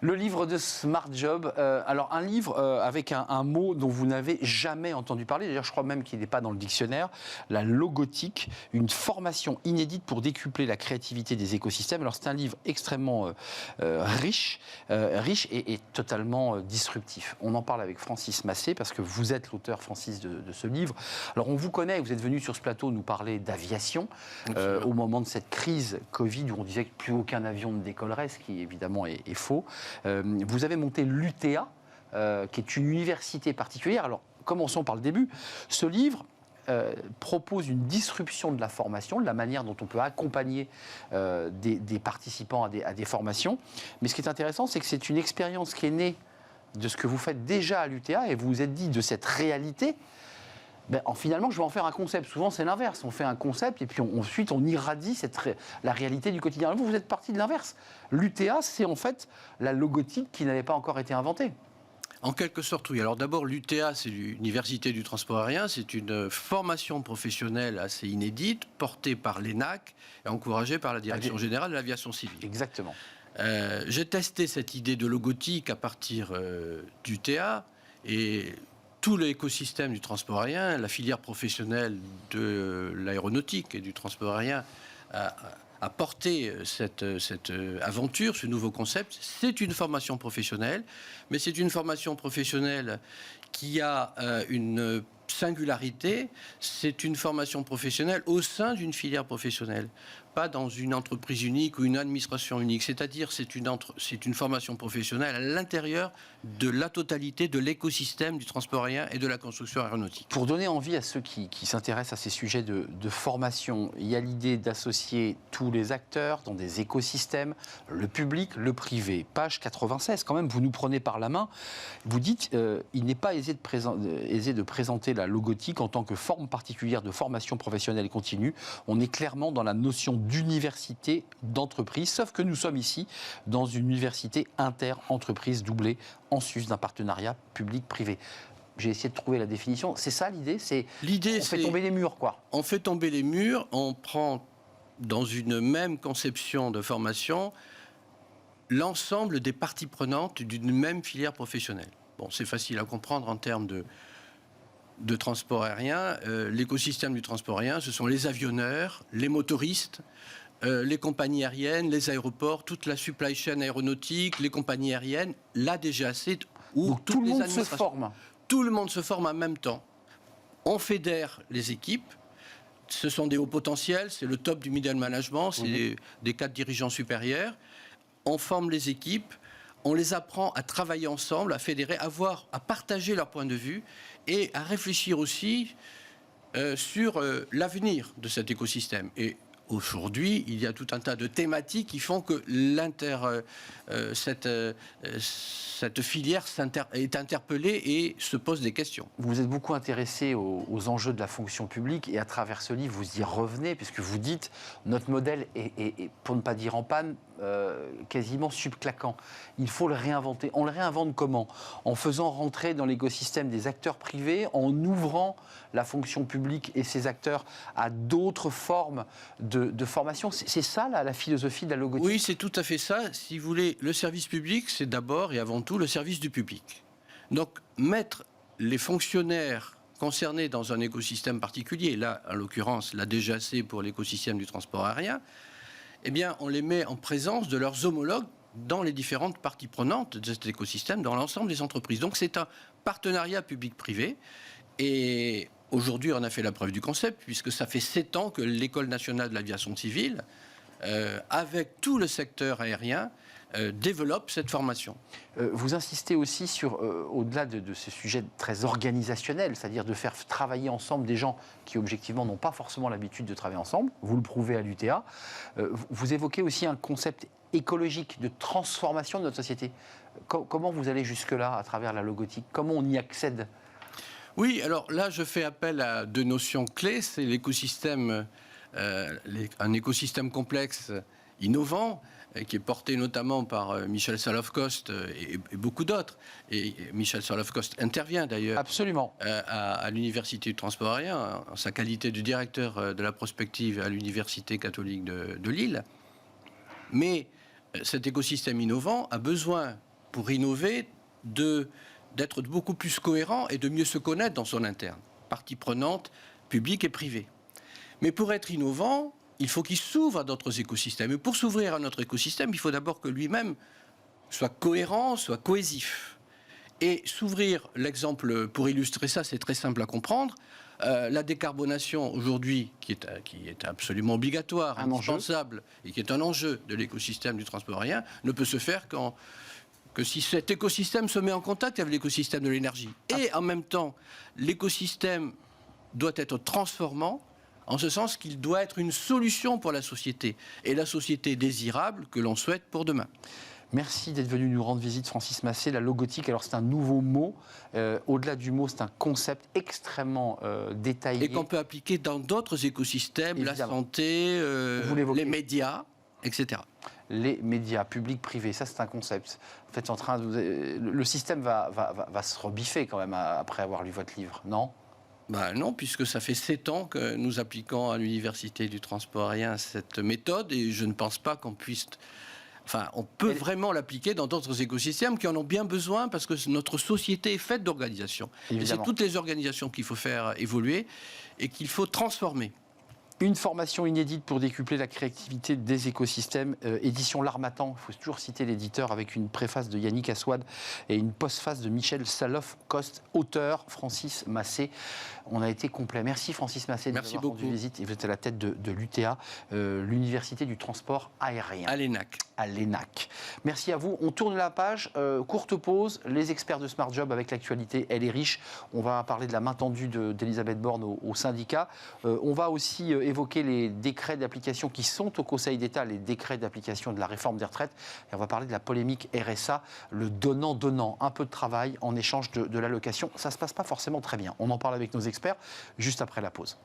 Le livre de Smart Job, alors un livre avec un mot dont vous n'avez jamais entendu parler, d'ailleurs je crois même qu'il n'est pas dans le dictionnaire, la logotique, une formation inédite pour décupler la créativité des écosystèmes. Alors c'est un livre extrêmement riche et totalement disruptif. On en parle avec Francis Massé, parce que vous êtes l'auteur, Francis, de ce livre. Alors on vous connaît, vous êtes venu sur ce plateau nous parler d'aviation au moment de cette crise Covid où on disait que plus aucun avion ne décollerait, ce qui évidemment est faux. Vous avez monté l'UTA, qui est une université particulière. Alors, commençons par le début. Ce livre propose une disruption de la formation, de la manière dont on peut accompagner des participants à des formations. Mais ce qui est intéressant, c'est que c'est une expérience qui est née de ce que vous faites déjà à l'UTA, et vous vous êtes dit de cette réalité, finalement, je vais en faire un concept. Souvent, c'est l'inverse. On fait un concept et puis ensuite, on irradie la réalité du quotidien. Vous êtes parti de l'inverse. L'UTA, c'est en fait la logotique qui n'avait pas encore été inventée. En quelque sorte, oui. Alors d'abord, l'UTA, c'est l'Université du transport aérien. C'est une formation professionnelle assez inédite, portée par l'ENAC et encouragée par la Direction générale de l'aviation civile. Exactement. J'ai testé cette idée de logotique à partir d'UTA, et tout l'écosystème du transport aérien, la filière professionnelle de l'aéronautique et du transport aérien a porté cette aventure, ce nouveau concept. C'est une formation professionnelle, mais c'est une formation professionnelle qui a une singularité. C'est une formation professionnelle au sein d'une filière professionnelle, pas dans une entreprise unique ou une administration unique. C'est-à-dire, c'est une formation professionnelle à l'intérieur de la totalité de l'écosystème du transport aérien et de la construction aéronautique. Pour donner envie à ceux qui s'intéressent à ces sujets de formation, il y a l'idée d'associer tous les acteurs dans des écosystèmes, le public, le privé. Page 96, quand même, vous nous prenez par la main. Vous dites, il n'est pas aisé de présenter la logotique en tant que forme particulière de formation professionnelle continue. On est clairement dans la notion d'université, d'entreprise, sauf que nous sommes ici dans une université inter-entreprise doublée en sus d'un partenariat public-privé. J'ai essayé de trouver la définition. C'est ça l'idée ? On fait tomber les murs, quoi. On fait tomber les murs, on prend dans une même conception de formation l'ensemble des parties prenantes d'une même filière professionnelle. Bon, c'est facile à comprendre en termes de transport aérien. L'écosystème du transport aérien, ce sont les avionneurs, les motoristes, les compagnies aériennes, les aéroports, toute la supply chain aéronautique, les compagnies aériennes, la DGAC, où tout le monde se forme. Tout le monde se forme en même temps. On fédère les équipes. Ce sont des hauts potentiels, c'est le top du middle management, c'est des cadres dirigeants supérieurs. On forme les équipes. On les apprend à travailler ensemble, à fédérer, à partager leur point de vue et à réfléchir aussi sur l'avenir de cet écosystème. Et aujourd'hui, il y a tout un tas de thématiques qui font que cette filière est interpellée et se pose des questions. Vous êtes beaucoup intéressé aux enjeux de la fonction publique et à travers ce livre, vous y revenez puisque vous dites notre modèle est pour ne pas dire en panne, quasiment subclaquant. Il faut le réinventer. On le réinvente comment ? En faisant rentrer dans l'écosystème des acteurs privés, en ouvrant la fonction publique et ses acteurs à d'autres formes de formation. C'est ça la philosophie de la logotique ? Oui, c'est tout à fait ça. Si vous voulez, le service public, c'est d'abord et avant tout le service du public. Donc, mettre les fonctionnaires concernés dans un écosystème particulier, là, en l'occurrence, la DGAC pour l'écosystème du transport aérien, eh bien, on les met en présence de leurs homologues dans les différentes parties prenantes de cet écosystème, dans l'ensemble des entreprises. Donc, c'est un partenariat public-privé. Et aujourd'hui, on a fait la preuve du concept, puisque ça fait 7 ans que l'École nationale de l'aviation civile, avec tout le secteur aérien, développe cette formation. Vous insistez aussi sur, au-delà de ce sujet très organisationnel, c'est-à-dire de faire travailler ensemble des gens qui, objectivement, n'ont pas forcément l'habitude de travailler ensemble. Vous le prouvez à l'UTA. Vous évoquez aussi un concept écologique de transformation de notre société. Comment vous allez jusque-là à travers la logotique ? Comment on y accède ? Oui, alors là, je fais appel à 2 notions clés. C'est l'écosystème, un écosystème complexe, innovant, qui est porté notamment par Michel Salov-Coste et beaucoup d'autres. Et Michel Salov-Coste intervient d'ailleurs absolument à l'Université du transport aérien, en sa qualité de directeur de la prospective à l'Université catholique de Lille. Mais cet écosystème innovant a besoin pour innover, d'être beaucoup plus cohérent et de mieux se connaître dans son interne, partie prenante, publique et privée. Mais pour être innovant, il faut qu'il s'ouvre à d'autres écosystèmes. Et pour s'ouvrir à notre écosystème, il faut d'abord que lui-même soit cohérent, soit cohésif. Et s'ouvrir, l'exemple pour illustrer ça, c'est très simple à comprendre. La décarbonation aujourd'hui, qui est absolument obligatoire, indispensable, et qui est un enjeu de l'écosystème du transport aérien, ne peut se faire que si cet écosystème se met en contact avec l'écosystème de l'énergie. Et en même temps, l'écosystème doit être transformant, en ce sens qu'il doit être une solution pour la société, et la société désirable que l'on souhaite pour demain. Merci d'être venu nous rendre visite, Francis Massé. La logotique, alors c'est un nouveau mot. Au-delà du mot, c'est un concept extrêmement détaillé. Et qu'on peut appliquer dans d'autres écosystèmes, évidemment. La santé, les médias, etc. Les médias, publics, privés, ça c'est un concept. En fait, le système va se rebiffer quand même après avoir lu votre livre, non ? Non, puisque ça fait 7 ans que nous appliquons à l'Université du transport aérien cette méthode, et je ne pense pas qu'on puisse... Enfin, on peut vraiment l'appliquer dans d'autres écosystèmes qui en ont bien besoin, parce que notre société est faite d'organisations. Et c'est toutes les organisations qu'il faut faire évoluer et qu'il faut transformer. Une formation inédite pour décupler la créativité des écosystèmes, édition L'Harmattan. Il faut toujours citer l'éditeur, avec une préface de Yannick Assouad et une postface de Michel Saloff-Coste, auteur Francis Massé. On a été complet. Merci Francis Massé de nous avoir rendu visite. Vous êtes à la tête de l'UTA, l'Université du transport aérien. À l'ENAC. À l'ENAC. Merci à vous. On tourne la page, courte pause. Les experts de Smart Job avec l'actualité, elle est riche. On va parler de la main tendue d'Elisabeth Borne au syndicat. On va aussi évoquer les décrets d'application qui sont au Conseil d'État, les décrets d'application de la réforme des retraites. Et on va parler de la polémique RSA, le donnant-donnant, un peu de travail en échange de l'allocation. Ça ne se passe pas forcément très bien. On en parle avec nos experts juste après la pause.